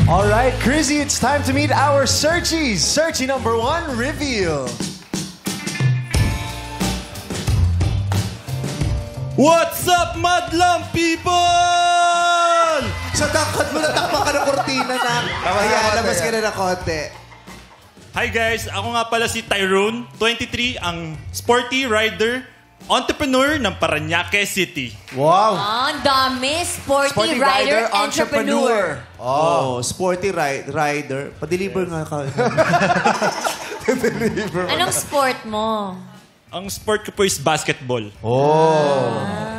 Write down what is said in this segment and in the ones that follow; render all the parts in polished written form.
All right, Crizzy, it's time to meet our searchies. Searchie number 1, reveal. What's up, madlang people? Sa tangkad mo, natakpa ka ng kortina na. Kaya labas ka na ng konti. Hi guys, ako nga pala si Tyrone, 23, ang sporty rider, entrepreneur ng Parañaque City. Wow. Ang dami. Sporty rider, entrepreneur. Oh, sporty rider. Pa-deliver nga ka. Anong sport mo? Ang sport ko po is basketball.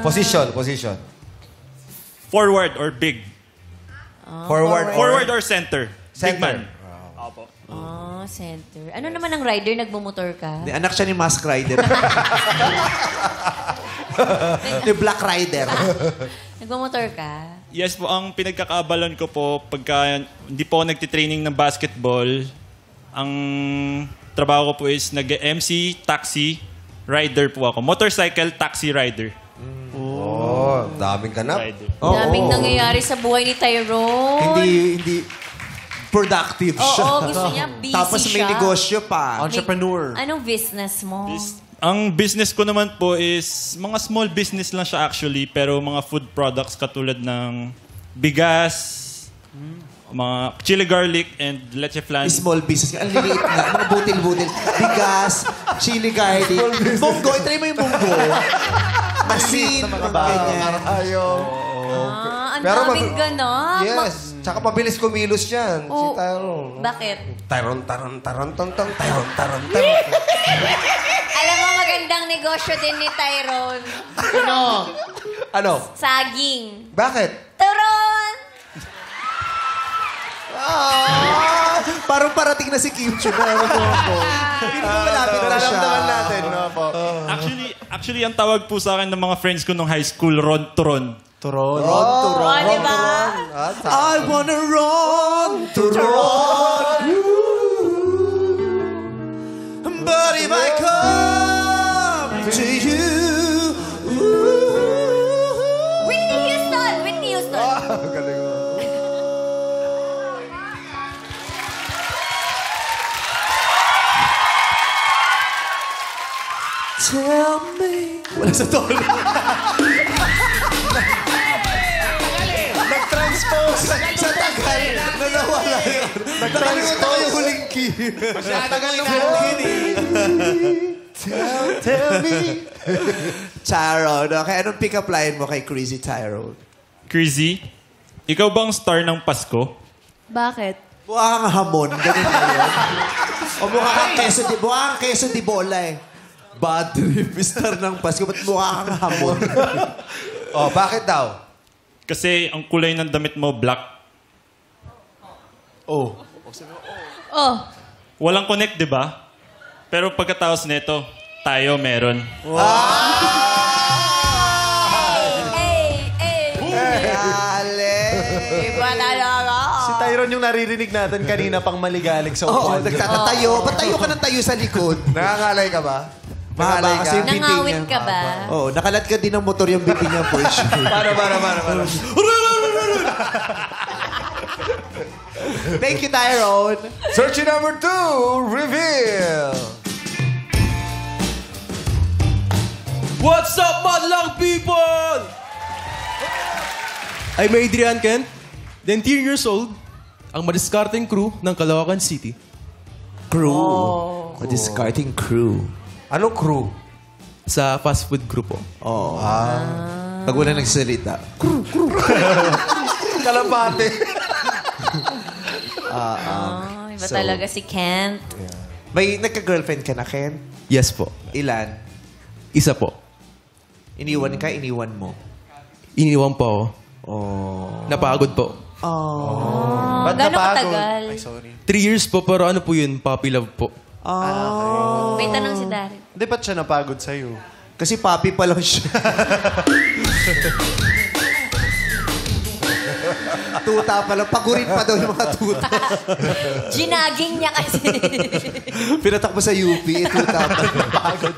Position. Forward or big. Forward or center. Big man. Oh, center. Ano naman ang rider? Nagmumotor ka? Anak siya ni Mask Rider. Ni Black Rider. Nagmumotor ka? Yes po, ang pinagkakaabalan ko po pagka hindi po ako nagtitraining ng basketball, ang trabaho ko po is nag-MC, taxi, rider po ako. Motorcycle, taxi rider. Oh, daming ganap. Rider. Daming nangyayari sa buhay ni Tyrone. Hindi productive siya. Oo, gusto niya busy Tapos may siya. negosyo pa. Entrepreneur. Anong business mo? Ang business ko naman po is mga small business lang siya actually, pero mga food products katulad ng bigas, mga chili garlic, and leche flan. Small business. Ang liliit na. Mga butil-butil. Bigas, chili garlic. Munggo. Itry mo yung munggo. Masin. Mga ganyan. Ang Pero daming ganap. Yes. Tsaka pabilis kumilos yan. Si Oh. Tyrone. Bakit? Taron. Alam mo, magandang negosyo din ni Tyrone. Ano? Saging. Bakit? Turon! Parang parating na si Kim Chu na. Hindi mo malapit na siya. Nararamdaman natin, no po? Actually, ang tawag po sa akin ng mga friends ko nung high school, Ron Turon. Turon. Oh, di ba? I wanna run to run. But if I come to you. Whitney Houston! Whitney Houston! Galing mo. Tell me. Wala sa tono. Nag-transpose. Sa tagal. Nanawala yun. Nakalimutan ko yung huling key. Tagal na Tell me. Tyrone. Okay, anong pick-up line mo kay Crazy Tyrone? Crazy, ikaw ba ang star ng Pasko? Bakit? Mukha kang hamon. Ganun na yun. O mukha kang keso di bola eh. Bad trip, star ng Pasko. Ba't mukha kang hamon? Oh, bakit daw? Kasi ang kulay ng damit mo, black. Oh. Oh. Walang connect, di ba? Pero pagkatapos nito, tayo meron. Dale. Iba talaga. Si Tyrone yung naririnig natin kanina pang maligalig sa Oo, upuan. nagtatatayo. Ba't tayo ka ng tayo sa likod? Nangangalay ka ba? Mahaba Nangangalay kasi yung binti Nangawit niya. ka ba? Oo, nakalat ka din ng motor yung binti niya for sure. Para. Thank you, Tyrone. Searching number 2, reveal. What's up, madlang people? I'm Adrian Kent, 19 years old, ang madiskarteng crew ng Caloocan City. Crew. Discarding crew. Anong crew? Sa fast food group po. Oo. Pag wala nagsalita. Kalapate. Iba talaga si Kent. May nagka-girlfriend ka na, Ken? Yes po. Ilan? Isa po. Iniwan ka, iniwan mo. Iniwan po ako. Oh. Napagod po. Ba't Gano'ng napagod? katagal? Ay, sorry. 3 years po, pero ano po yun? Puppy love po. May tanong si Darren. Hindi, ba't siya napagod sa'yo? Kasi papi pa lang siya. Tuta pa lang. Pagurin pa daw yung mga tuta. Ginaging niya kasi. Pinatakbo sa UP. Tuta pa. Pagod.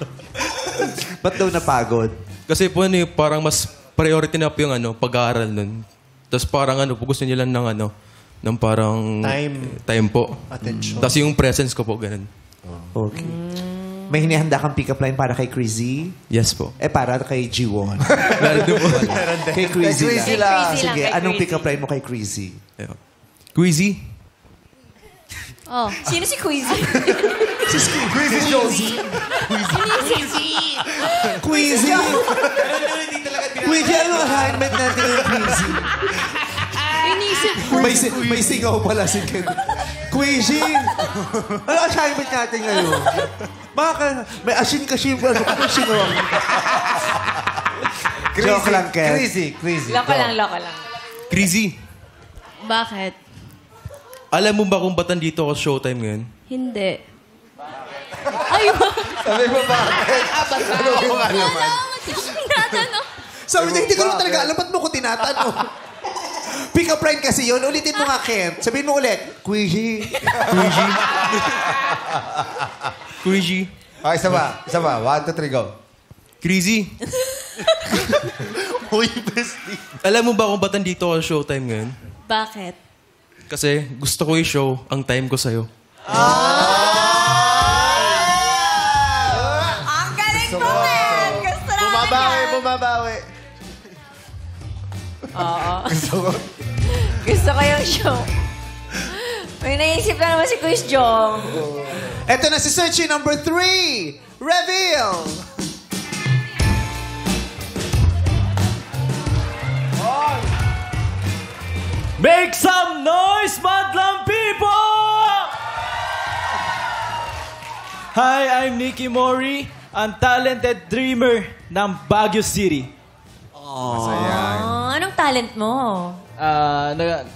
Ba't daw napagod? Kasi po ano, parang mas priority na po yung pag-aaral nun. Tapos parang gusto nila ng ng parang time po. Attention. Tapos yung presence ko po, ganun. Okay. May hinihanda kang pick-up line para kay Crazy? Yes po. Para kay G1. Meron din po. Kay Crazy Kay Crazy lang. lang. Sige, Kay anong Crazy. pick-up line mo kay Crazy? Ayun. Queasy. Oh, sino si Queasy? Queasy Josie. Queasy! Queasy, ano ang assignment natin ng Queasy? Inisip ko. May singaw pala si Ken. Queasy! Ano ang assignment natin ngayon? May asin-kasin pa. Ano ang singaw? Joke lang, Ken. Crazy. Loko lang. Crazy. Bakit? Alam mo ba kung ba't nandito ako sa Showtime ngayon? Hindi. Sabi mo bakit? Ano mo nga naman? Sabi niya, hindi ko naman talaga alam. Ba't mo ko tinatanong? Pick-up line kasi yun. Ulitin mo nga, Ken. Sabihin mo ulit. Queasy. Queasy. Okay, isa ba? 1, 2, 3, go. Crazy. Uy, bestie. Alam mo ba kung ba't nandito ako sa Showtime ngayon? Bakit? Kasi gusto ko i-show ang time ko sa'yo. Ang galing mo, man! Gusto namin yan. Bumabawi. Gusto ko yung show. May naisip na naman si Quiz Jong. Ito na si Searchy number 3. Reveal! Make some noise, Madlang people! Hi, I'm Nicky Mori, ang talented dreamer ng Baguio City. Anong talent mo?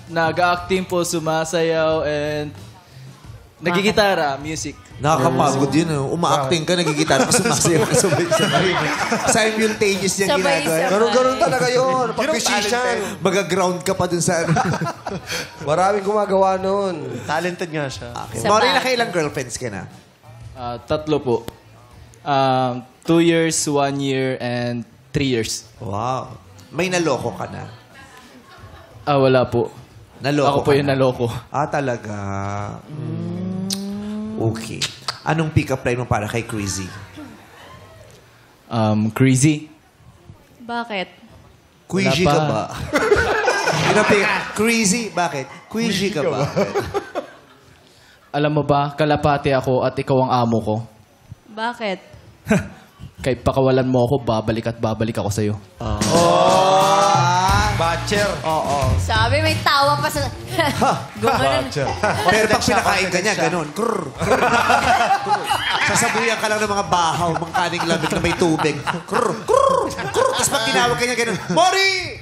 Nag-acting po, sumasayaw, and nagigitara, music. Nakakapagod yun. Uma-acting ka, nagigitara ka, sumasayaw ka, sabay-sabay. Simultaneous yung Sabay-sabay. ginagawa. Ganun talaga yun. Pag-musician. Maga-ground ka pa dun sa ano. Maraming gumagawa nun. Talented nga siya. Okay. Sa Mori, bahay. nakailang girlfriends ka na? 3 po. 2 years, 1 year, and 3 years. Wow. May naloko ka na? Wala po. Naloko Ako po ka yung na? naloko. Talaga. Okay. Anong pick-up line mo para kay Crazy? Crazy. Bakit? Queasy Wala ka pa. ba? Crazy? Bakit? Queasy ka ba? Alam mo ba, kalapati ako at ikaw ang amo ko. Bakit? Kahit pakawalan mo ako, babalik at babalik ako sa'yo. Batcher. Sabi, may tawa pa sa... Gumanon. Pero pag pinakain ka niya, ganun. Krrr, krrr, krrr. Sasabuyan ka lang ng mga bahaw, mga kaning lamig na may tubig. Krrr, krrr, krrr. Tapos pag tinawag ka niya, ganun. Mori!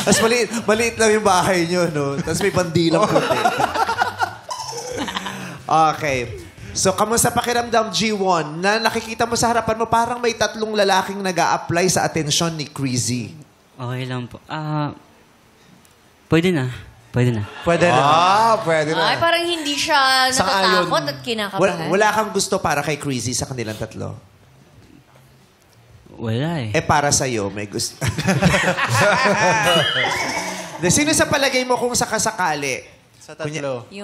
Tapos maliit lang yung bahay niyo, no? Tapos may bandilang puti. Okay. So, kamusta pakiramdam, G1, na nakikita mo sa harapan mo, parang may 3 lalaking nag-a-apply sa atensyon ni Crazy. Okay lang po. Pwede na. Pwede na. Pwede na. Ay, parang hindi siya Sang-ayon. natatakot at kinakabahan. Wala kang gusto para kay Crazy sa kanilang 3? Wala eh. Para sa'yo, may gusto. Sino sa palagay mo kung sakasakali? Sa 3.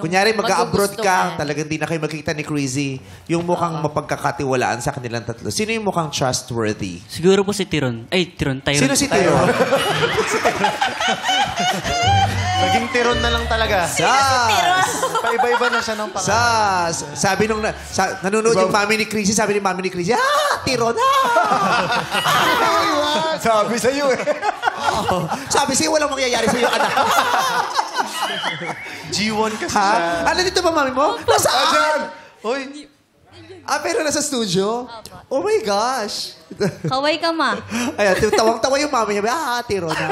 Yung Kunyari, mag-abroad magugustuhan. ka, talagang di na kayo magkita ni Crazy, yung mukhang mapagkakatiwalaan sa kanilang 3. Sino yung mukhang trustworthy? Siguro po si Tiron. Tyron. Sino si Tiro? Naging tiron na lang talaga. Sas! Paiba-iba na siya ng pangalan. Sas! Sabi nung nanonood yung mami ni Crazy, sabi ni mami ni Crazy, Tiro na! Sabi sa'yo eh. Sabi sa'yo, walang mangyayari sa'yo, anak. G1 kasi Ha? siya. Ano dito ba, mami mo? Nasaan? Ayan. Uy, Pero nasa studio? Oh my gosh. Kaway ka, ma. Ayan, tawang-tawa yung mami niya. Tiro na.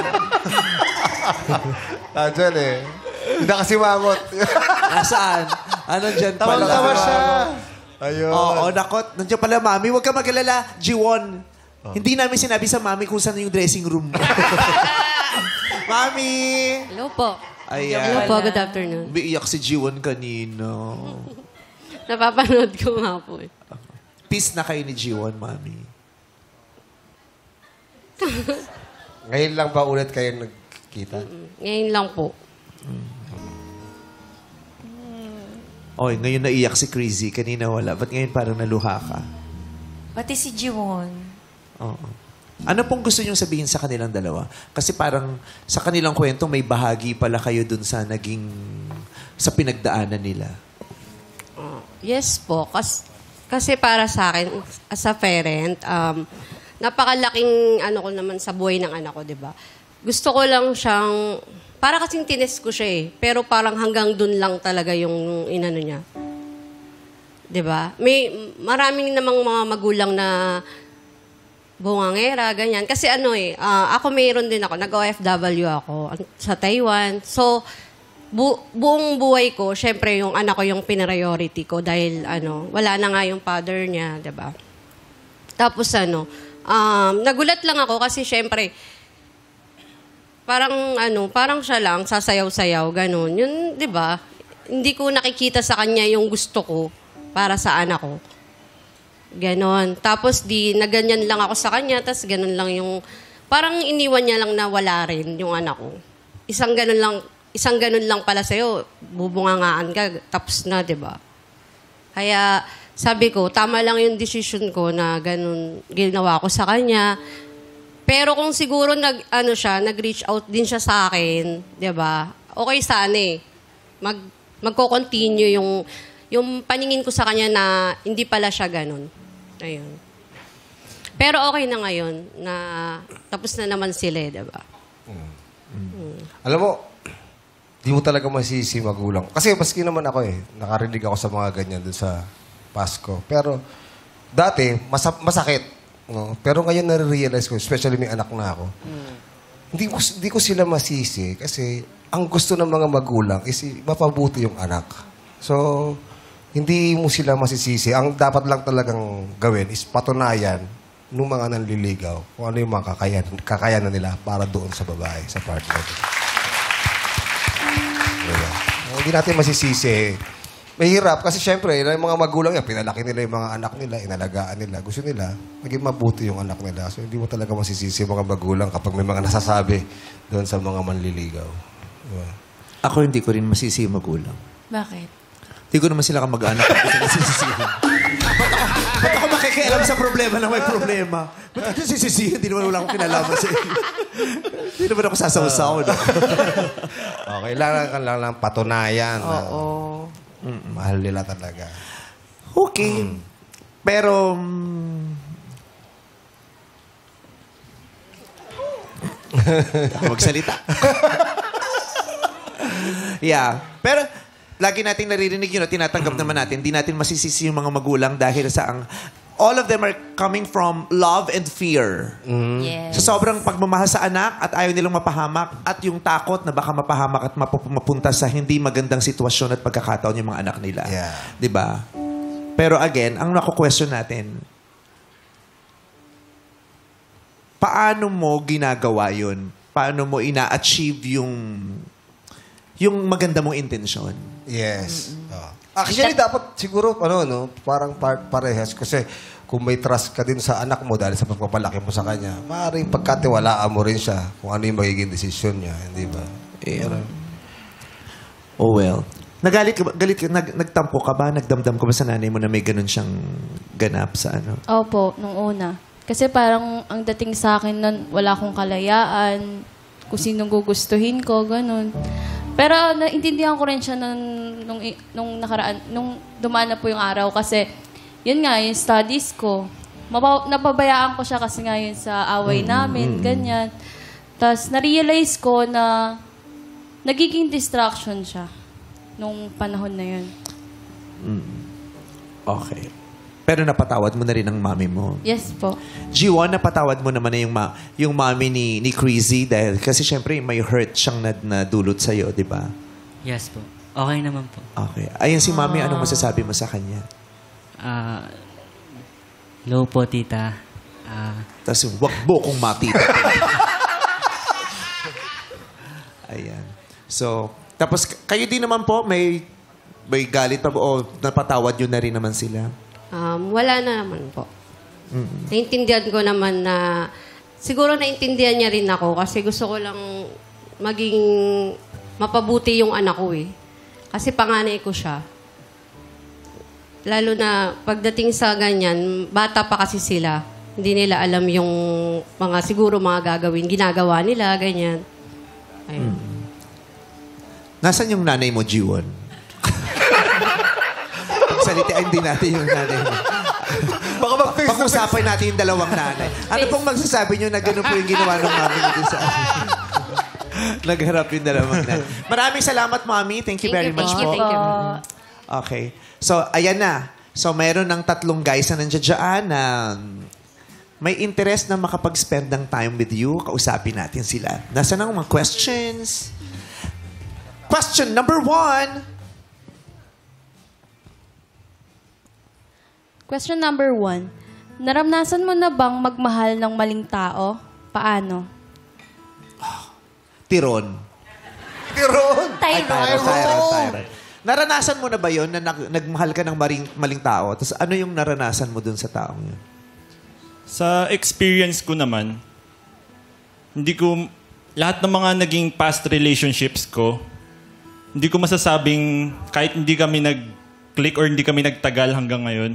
Ayan eh. Hindi kasi mangot. Nasaan? Ano dyan pala? tawang-tawa siya. Ayun. Oo, nakot. Nandiyan pala, mami. Huwag ka mag-alala. G1. Hindi namin sinabi sa mami kung saan yung dressing room mo. Mami! Hello po. Ayan. Hello po, good afternoon. Umiiyak si G1 kanina. Napapanood ko nga po eh. Peace na kayo ni G1, mami. Ngayon lang ba ulit kayo nagkita? Ngayon lang po. Oy, ngayon naiyak si Crazy. Kanina wala. Ba't ngayon parang naluha ka? Pati si Jiwon. Oo. Ano pong gusto niyong sabihin sa kanilang dalawa? Kasi parang sa kanilang kwento, may bahagi pala kayo dun sa sa pinagdaanan nila. Yes po. Kasi para sa akin, as a parent, napakalaking ano ko naman sa buhay ng anak ko, di ba? Gusto ko lang siyang, para kasing tines ko siya eh. Pero parang hanggang dun lang talaga yung inano niya. Di ba? May maraming namang mga magulang na bungangera, ganyan. Kasi ako mayroon din ako, nag-OFW ako sa Taiwan. So, buong buhay ko, syempre yung anak ko yung priority ko dahil wala na nga yung father niya, 'di ba? Tapos nagulat lang ako kasi syempre parang siya lang sasayaw-sayaw ganun. Yun, 'di ba? Hindi ko nakikita sa kanya yung gusto ko para sa anak ko. Ganon. Tapos naganyan lang ako sa kanya, tapos ganon lang yung parang iniwan niya lang na wala rin yung anak ko. Isang ganon lang pala sa'yo, bubungangaan ka, tapos na, di ba? Kaya sabi ko, tama lang yung decision ko na ganon ginawa ko sa kanya. Pero kung siguro nag-reach out din siya sa akin, di ba? Okay sana eh. Magko-continue yung paningin ko sa kanya na hindi pala siya ganon. Ayun. Pero okay na ngayon na tapos na naman sila, di ba? Alam mo, di mo talaga masisi magulang. Kasi maski naman ako nakarinig ako sa mga ganyan dun sa Pasko. Pero dati, masakit. No? Pero ngayon nare-realize ko, especially may anak na ako, hindi ko sila masisi kasi ang gusto ng mga magulang is mapabuti yung anak. So, hindi mo sila masisisi. Ang dapat lang talagang gawin is patunayan ng mga nanliligaw kung ano yung mga kakayanan nila para doon sa babae, sa partner. Diba? Hindi natin masisisi. Mahirap kasi syempre, yung mga magulang yan, pinalaki nila yung mga anak nila, inalagaan nila. Gusto nila, maging mabuti yung anak nila. So, hindi mo talaga masisisi yung mga magulang kapag may mga nasasabi doon sa mga manliligaw. Diba? Ako hindi ko rin masisi yung magulang. Bakit? Hindi ko naman sila kamag-anak. Ba't ako makikialam sa problema na may problema? Ba't ito sisisihin? Hindi naman wala akong kinalaman sa iyo. Hindi naman ako sasaw-saw. No? Okay, lang patunayan. Oo. Mahal nila talaga. Okay. Pero, ako magsalita. Yeah. Pero, lagi nating naririnig yun, tinatanggap naman natin. Hindi natin masisisi yung mga magulang dahil sa all of them are coming from love and fear. Yes. Sa sobrang pagmamahal sa anak at ayaw nilang mapahamak at yung takot na baka mapahamak at mapunta sa hindi magandang sitwasyon at pagkakataon yung mga anak nila. Yeah. 'Di ba? Pero again, ang nako-question natin, paano mo ginagawa yun? Paano mo ina-achieve yung maganda mong intensyon? Yes. Actually, dapat siguro, parang parehas. Kasi kung may trust ka din sa anak mo dahil sa pagpapalaki mo sa kanya, maaaring pagkatiwalaan mo rin siya kung ano yung magiging desisyon niya. Hindi ba? Oh well. Nagtampo ka ba? Nagdamdam ka ba sa nanay mo na may ganun siyang ganap sa Opo, nung una. Kasi parang ang dating sa akin nun, wala akong kalayaan, kung sinong gugustuhin ko, ganun. Pero naintindihan ko rin siya nung nakaraan, nung dumaan na po yung araw kasi yun nga, yung studies ko. Napabayaan ko siya kasi nga yun sa away namin, ganyan. Tapos na-realize ko na nagiging distraction siya nung panahon na yun. Okay. Pero napatawad mo na rin ang mami mo. Yes po. G1, napatawad mo naman na yung mami ni Crazy dahil kasi syempre may hurt siyang nadulot sa'yo, di ba? Yes po. Okay naman po. Okay. Ayun si mami, anong masasabi mo sa kanya? Hello po, tita. Tapos, wag mo kong matita. Ayan. So, tapos kayo din naman po, may galit pa o napatawad yun na rin naman sila? Wala na naman po. Naintindihan ko naman na siguro naintindihan niya rin ako kasi gusto ko lang maging mapabuti yung anak ko eh. Kasi panganay ko siya. Lalo na pagdating sa ganyan, bata pa kasi sila. Hindi nila alam yung siguro mga ginagawa nila, ganyan. Ayun. Nasaan yung nanay mo, Jiwon? Pagsalitaan din natin yung nanay mo. Baka Pag-usapan natin yung dalawang nanay. Ano pong magsasabi nyo na gano'n po yung ginawa ng mami nyo sa nagharap yung dalawang nanay. Maraming salamat, Mami. Thank you very much po. Thank you. Okay. So, ayan na. So, mayroon ng 3 guys na nandiyan dyan na may interest na makapag-spend ng time with you. Kausapin natin sila. Nasaan ang mga questions? Question number 1. Question number 1. Naranasan mo na bang magmahal ng maling tao? Paano? Tiron. Ay, Tyron. Naranasan mo na ba yon na nagmahal ka ng maling tao? Tapos ano yung naranasan mo dun sa taong yun? Sa experience ko naman, lahat ng mga naging past relationships ko, hindi ko masasabing, kahit hindi kami nag-click or hindi kami nagtagal hanggang ngayon,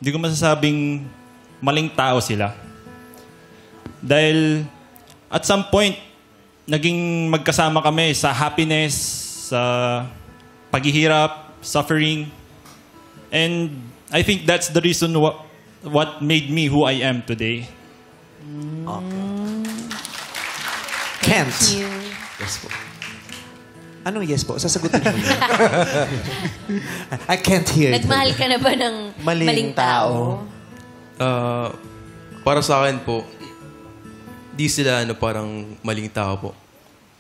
hindi ko masasabing maling tao sila. Dahil at some point, naging magkasama kami sa happiness, sa paghihirap, suffering. And I think that's the reason what made me who I am today. Kent. Yes po. Anong yes po? Sasagutin mo yun. I can't hear it. Nagmahal ka na ba ng maling tao? Para sa akin po, di sila parang maling tao po.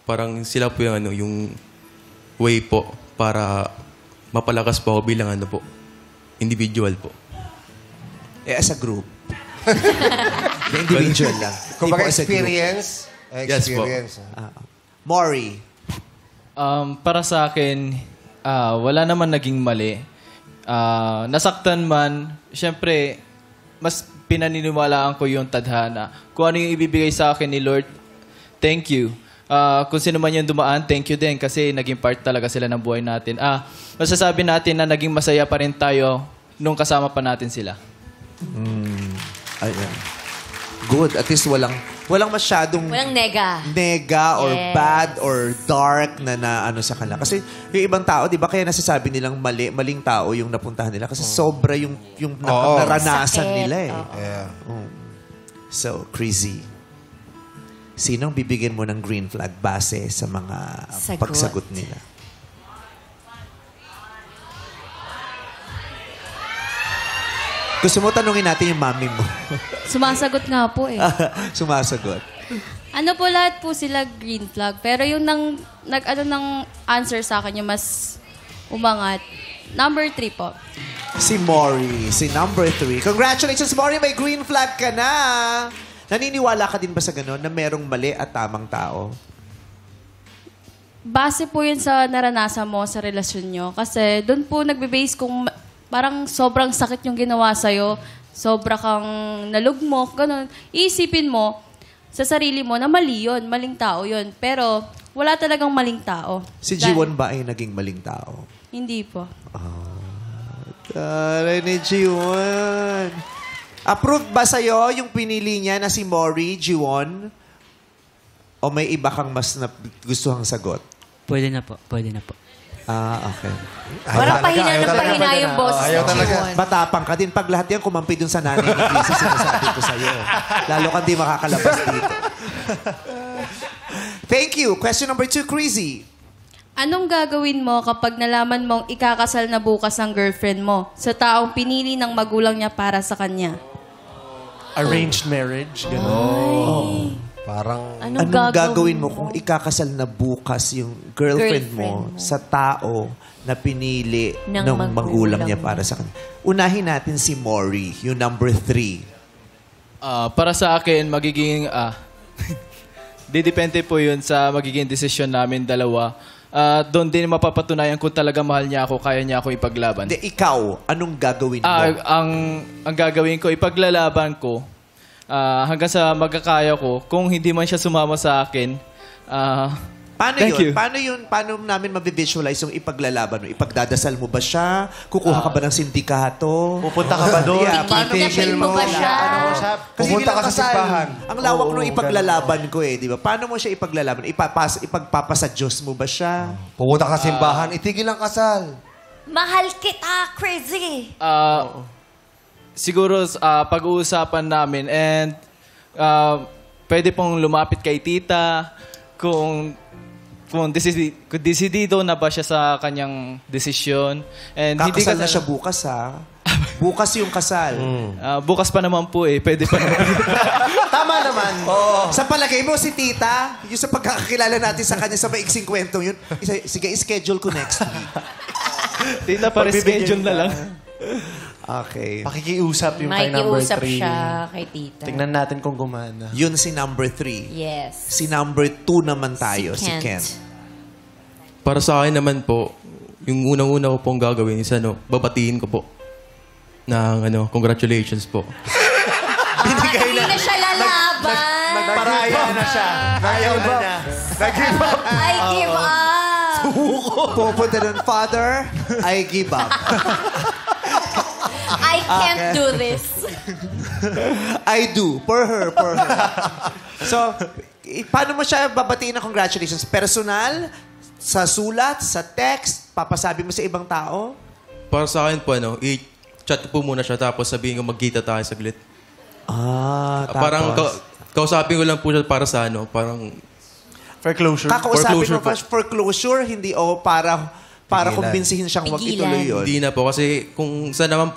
Parang sila po yung way po para mapalakas po ako bilang individual po. As a group. The individual lang. Kung Di po baka as a group. experience, Yes po. Maury. Para sa akin, wala naman naging mali. Nasaktan man, syempre, mas pinaniniwalaan ko yung tadhana. Kung ano yung ibibigay sa akin ni Lord, thank you. Kung sino man yung dumaan, thank you din kasi naging part talaga sila ng buhay natin. Masasabi natin na naging masaya pa rin tayo nung kasama pa natin sila. Ayan. Good. At least walang masyadong nega or bad or dark na sa kanila. Kasi yung ibang tao, di ba, kaya nasasabi nilang maling tao yung napuntahan nila kasi sobra yung naranasan nila eh. Yeah. So, crazy. Sinong bibigyan mo ng green flag base sa mga pagsagot nila? Gusto mo tanungin natin yung mami mo? Sumasagot nga po eh. Sumasagot. Ano po, lahat po sila green flag. Pero yung ng answer sa akin, yung mas umangat. Number 3 po. Si Maury, si number 3. Congratulations, Maury! May green flag ka na! Naniniwala ka din ba sa gano'n na merong mali at tamang tao? Base po yun sa naranasan mo sa relasyon nyo. Kasi doon po nagbe-base kung parang sobrang sakit yung ginawa sa'yo, sobra kang nalugmok, gano'n. Iisipin mo sa sarili mo na mali yun, maling tao yun. Pero wala talagang maling tao. Si Jiwon ba ay naging maling tao? Hindi po. Taray ni Jiwon. Approved ba sa'yo yung pinili niya na si Maury, Jiwon? O may iba kang mas gustuhang sagot? Pwede na po. Pwede na po. Okay. Parang pahina ng pahina yung boses ni Jiwon. Matapang ka din. Pag lahat yan kumampi dun sa nanay ni Chris, sinasabi ko sa'yo. Lalo kang di makakalabas dito. Thank you. Question number 2, Crazy. Anong gagawin mo kapag nalaman mong ikakasal na bukas ang girlfriend mo sa taong pinili ng magulang niya para sa kanya? Arranged marriage, gano'n. Parang, Anong gagawin mo kung ikakasal na bukas yung girlfriend mo sa tao na pinili ng magulang niya para sa kanya? Unahin natin si Maury, yung number 3. Para sa akin, magiging... didepende po yun sa magiging desisyon namin dalawa. Doon din mapapatunayan kung talaga mahal niya ako, kaya niya ako ipaglaban. Ikaw, anong gagawin mo? Ang gagawin ko, ipaglalaban ko. hanggang sa magkakaya ko. Kung hindi man siya sumama sa akin, Paano thank yun? you. Paano namin mabivisualize yung ipaglalaban mo? Ipagdadasal mo ba siya? Kukuha ka ba ng sindikato? Pupunta ka ba doon? Yeah, paano Kidnapin mo ba siya? Kasi Pupunta bilang ka sa kasal, simbahan. ang lawak Oo, ng ipaglalaban ko di ba? Paano mo siya ipaglalaban? Ipagpapasa Diyos mo ba siya? Pumunta ka sa simbahan, itigil ang kasal. Mahal kita, crazy. Siguro pag-uusapan namin and pwede pong lumapit kay tita kung desidido na ba siya sa kanyang desisyon. And Kakasal na siya bukas, ha? Bukas yung kasal. Bukas pa naman po Pwede pa naman. Tama naman. Sa palagay mo, si tita, yung sa pagkakakilala natin sa kanya sa maiksing kwento yun, sige, schedule ko next week. Tita, pa-reschedule na lang. Okay. Pakikiusap yung kay number 3. Makikiusap siya kay tita. Tingnan natin kung gumana. Yun si number 3. Yes. Si number 2 naman tayo, si Kent. Para sa akin naman po, yung unang-una ko pong gagawin is babatiin ko po ng congratulations po. Hindi na siya lalaban. Nagparaya na siya. Ayaw na niya. Nag-give up. I give up. Pupunta nun, Father, I give up. I can't do this. I do. For her. So, paano mo siya babatiin ng congratulations? Personal? Sa sulat? Sa text? Papasabi mo sa ibang tao? Para sa akin po, i-chat ko po muna siya tapos sabihin ko magkita tayo saglit. Tapos? Parang kausapin ko lang po siya para sa parang For closure. Kakausapin mo po. for closure, hindi para Pigilan. kumbinsihin siyang wag Pigilan. ituloy yun. hindi na po kasi kung saan naman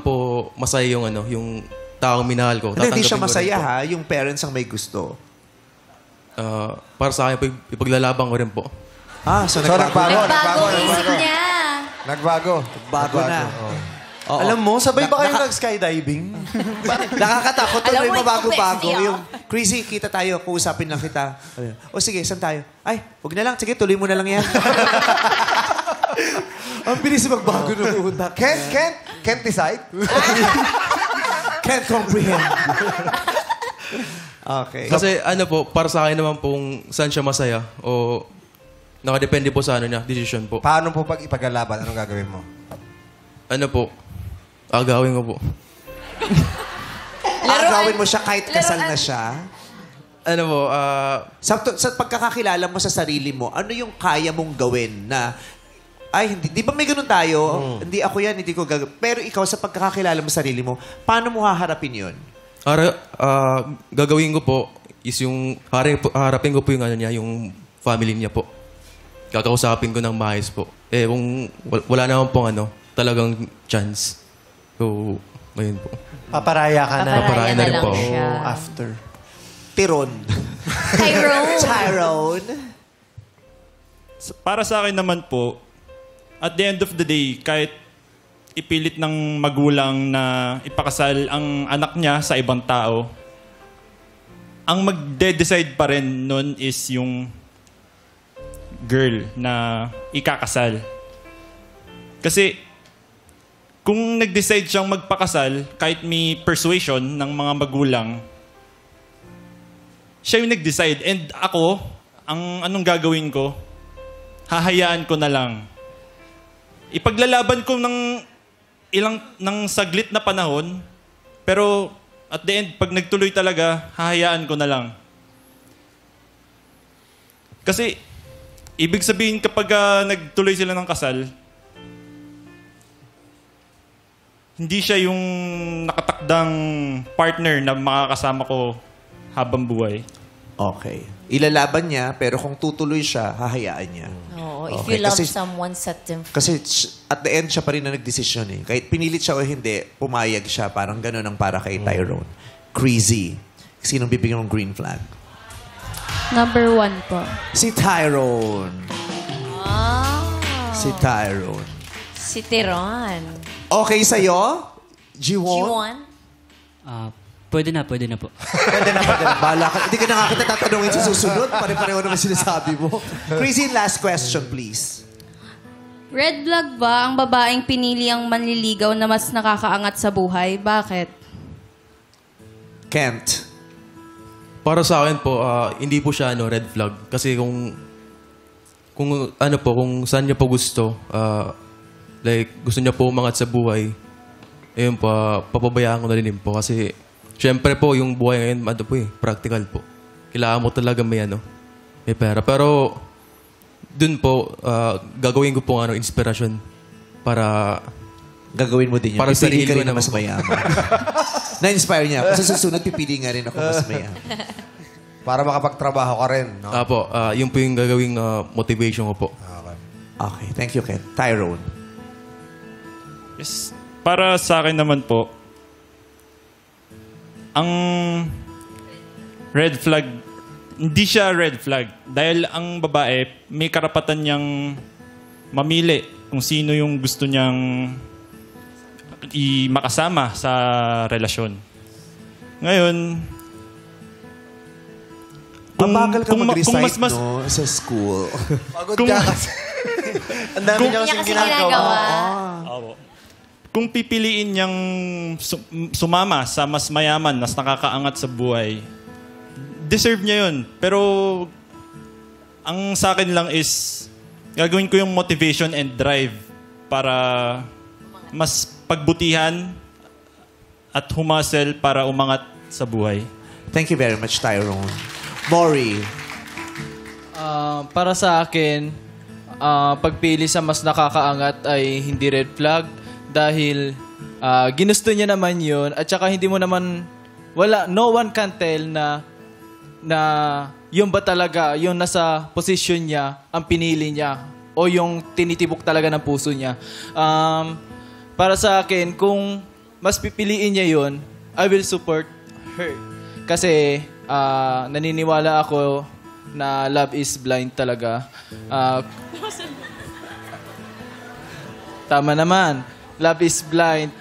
po masaya yung taong minahal ko. Hindi siya tatanggapin ko rin masaya, po. ha? Yung parents ang may gusto. Para sa akin, ipaglalaban ko rin po. So So, nagbago. Nagbago isip niya. Nagbago. Bago na. Oo. Alam mo, sabay ba kayo nag-skydiving? Nakakatakot Alam tuloy mo, mabago-bago. ito, Yung, Crazy, kita tayo. Kuusapin lang kita. O sige, saan tayo? Ay, wag na lang. Sige, tuloy mo na lang yan. Ang bilis magbago na pupunta. Can't decide? Can't comprehend. Okay. Kasi para sa akin naman pong saan siya masaya o nakadepende po sa niya, decision po. Paano po pag ipaglalaban? Anong gagawin mo? Agawin ko po. Agawin mo siya kahit kasal na siya? Sa pagkakakilala mo sa sarili mo, ano yung kaya mong gawin na, ay, hindi, di ba may ganun tayo? Hindi ako yan, hindi ko gagawin. Pero ikaw, sa pagkakakilala mo sa sarili mo, paano mo haharapin yun? Gagawin ko po is yung harapin ko po yung yung family niya po. Kakausapin ko ng maayos po. Kung wala naman pong talagang chance. So, ayun po. Paparaya ka na. Paparaya na rin lang po. siya. After. Tiron. Tyrone. Para sa akin naman po, at the end of the day, kahit ipilit ng magulang na ipakasal ang anak niya sa ibang tao, ang magde-decide pa rin nun is yung girl na ikakasal. Kasi kung nag-decide siyang magpakasal, kahit may persuasion ng mga magulang, siya yung nag-decide. And ako, anong gagawin ko? Hahayaan ko na lang. Ipaglalaban ko ng saglit na panahon, pero at the end, pag nagtuloy talaga, hahayaan ko na lang. Kasi, ibig sabihin kapag nagtuloy sila ng kasal, hindi siya yung nakatakdang partner na makakasama ko habang buhay. Okay. Ilalaban niya, pero kung tutuloy siya, hahayaan niya. Oo, if Okay, you love kasi- someone, set them free. Kasi at the end, siya pa rin na nagdesisyon eh. Kahit pinilit siya o hindi, pumayag siya. Parang gano'n ang para kay Tyrone. Crazy. Sinong bibigyan ng green flag? Number 1 po. Si Tyrone. Ah. Si Tyrone. Si Tiron. Okay sa'yo? Jiwon? Jiwon? Pwede na po. Bala ka. Hindi ka na nga kita tatanungin sa susunod. Pare-pareho naman sinasabi mo. Crazy, last question, please. Red flag ba ang babaeng pinili ang manliligaw na mas nakakaangat sa buhay? Bakit? Kent. Para sa akin po, hindi po siya red flag. Kasi kung saan niya po gusto, like gusto niya po umangat sa buhay, ayun po, papabayaan ko na rin po. Kasi syempre po, yung buhay ngayon, practical po. Kailangan mo talaga may pera. Pero dun po, gagawin ko po inspirasyon para... Gagawin mo din yun. Para sa Pipili ka sarili rin ko na mas mayaman. Na-inspire niya ako. Sa susunod, pipili nga rin ako mas mayaman. Para makapagtrabaho ka rin, no? Apo, yun po yung gagawing motivation ko po. Okay, thank you, Ken. Tyrone. Yes. Para sa akin naman po, ang red flag, hindi siya red flag. Dahil ang babae, may karapatan niyang mamili kung sino yung gusto niyang makasama sa relasyon. Ngayon, Mabagal ka mag-recite, mas, no? Sa school. Pagod ka kasi. Ang dami niya kasing ginagawa. Kung pipiliin niyang sumama sa mas mayaman, mas nakakaangat sa buhay, deserve niya yun. Pero ang sa akin lang is gagawin ko yung motivation and drive para mas pagbutihan at humustle para umangat sa buhay. Thank you very much, Tyrone. Maury. Para sa akin, pagpili sa mas nakakaangat ay hindi red flag dahil ginusto niya naman yun at saka hindi mo naman, no one can tell na yun ba talaga, yung nasa posisyon niya, ang pinili niya o yung tinitibok talaga ng puso niya. Para sa akin, kung mas pipiliin niya yun, I will support her. Kasi naniniwala ako na love is blind talaga. Tama naman. Love is blind.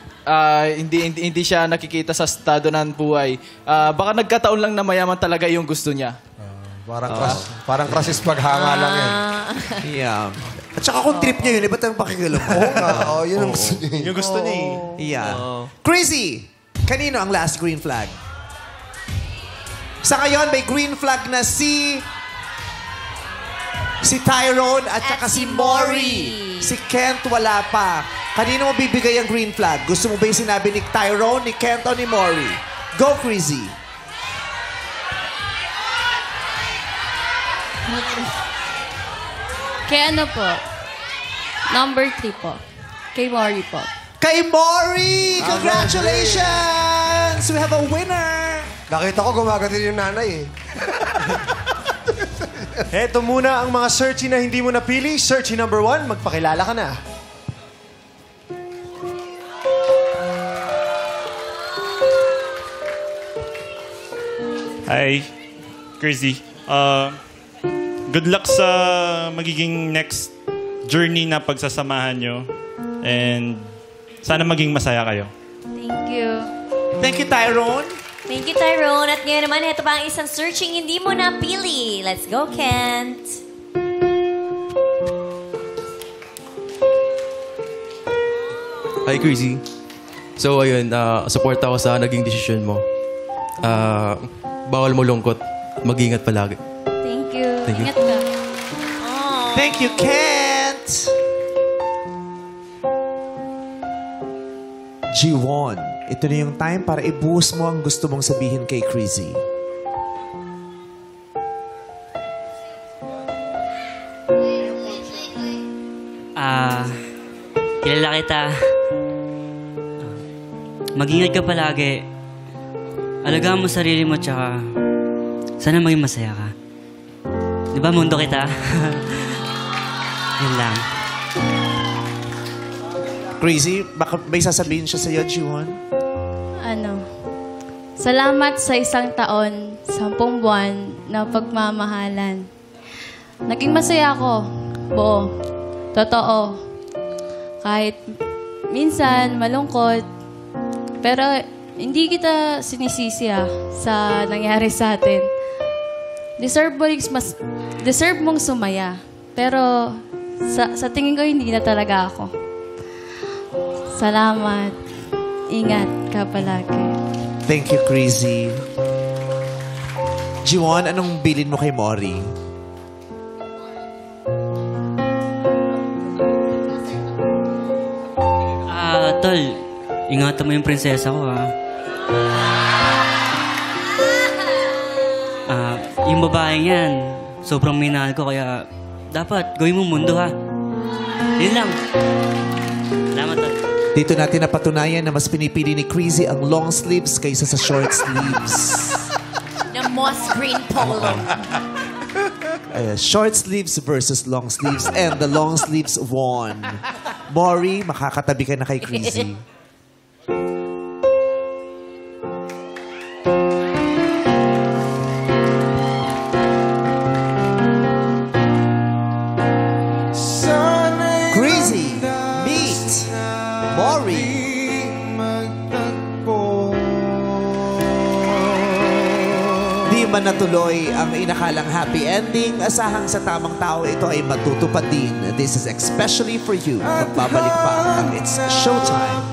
Hindi siya nakikita sa estado ng buhay. Baka nagkataon lang na mayaman talaga yung gusto niya. Parang crush is paghanga lang yan. Yeah. At saka kung trip niya yun, iba't ang pakikilam mo. Yun ang gusto niya. Yung gusto niya eh. Yeah. Crazy! Kanino ang last green flag? Sa ngayon, may green flag na si Tyrone at saka si Maury. Si Kent wala pa. Kanino mo bibigay ang green flag? Gusto mo ba yung sinabi ni Tyrone, ni Kent o ni Maury? Go, Crazy! Kaya ano po? Number 3 po. Kay Maury po. Kay Maury! Congratulations! We have a winner! Nakita ko gumagatin yung nanay eh. Heto muna ang mga searchy na hindi mo napili. Searchy number 1, magpakilala ka na. Hi, Crazy. Good luck sa magiging next journey na pagsasamahan nyo. And sana maging masaya kayo. Thank you. Thank you, Tyrone. Thank you, Tyrone. At ngayon naman, ito pa ang isang searching hindi mo napili. Let's go, Kent. Hi, Crazy. So, ayun, support ako sa naging desisyon mo. Bawal mo lungkot. Mag-ingat palagi. Thank you. Thank you. Ingat ka. Thank you, Kent! G1, ito na yung time para ibuhos mo ang gusto mong sabihin kay Crazy. Kilala kita. Mag-ingat ka palagi. Alagaan mo sarili mo, tsaka sana maging masaya ka. Di ba, mundo kita? Yan lang. Crazy, baka may sasabihin siya sa'yo, G1? Salamat sa 1 taon, 10 buwan na pagmamahalan. Naging masaya ako. Buo. Totoo. Kahit minsan malungkot. Pero hindi kita sinisisi sa nangyari sa atin. Deserve mong sumaya. Pero sa tingin ko hindi na talaga ako. Salamat. Ingat ka palagi. Thank you, Crazy. Jiwon, anong bilin mo kay Mori? Tol, ingatan mo yung prinsesa ko, ha? Yung babaeng yan, sobrang minahal ko, kaya dapat gawin mo mundo, ha? Yun lang. Salamat, Tol. Dito natin napatunayan na mas pinipili ni Crazy ang long sleeves kaysa sa short sleeves. Na moss green polo. Short sleeves versus long sleeves, and the long sleeves won. Mori, makakatabi ka na kay Crazy. Crazy, meet Mori. Di man natuloy ang inakalang happy ending, asahang sa tamang tao ito ay matutupad din. This is especially for you. Magbabalik pa ang It's Showtime.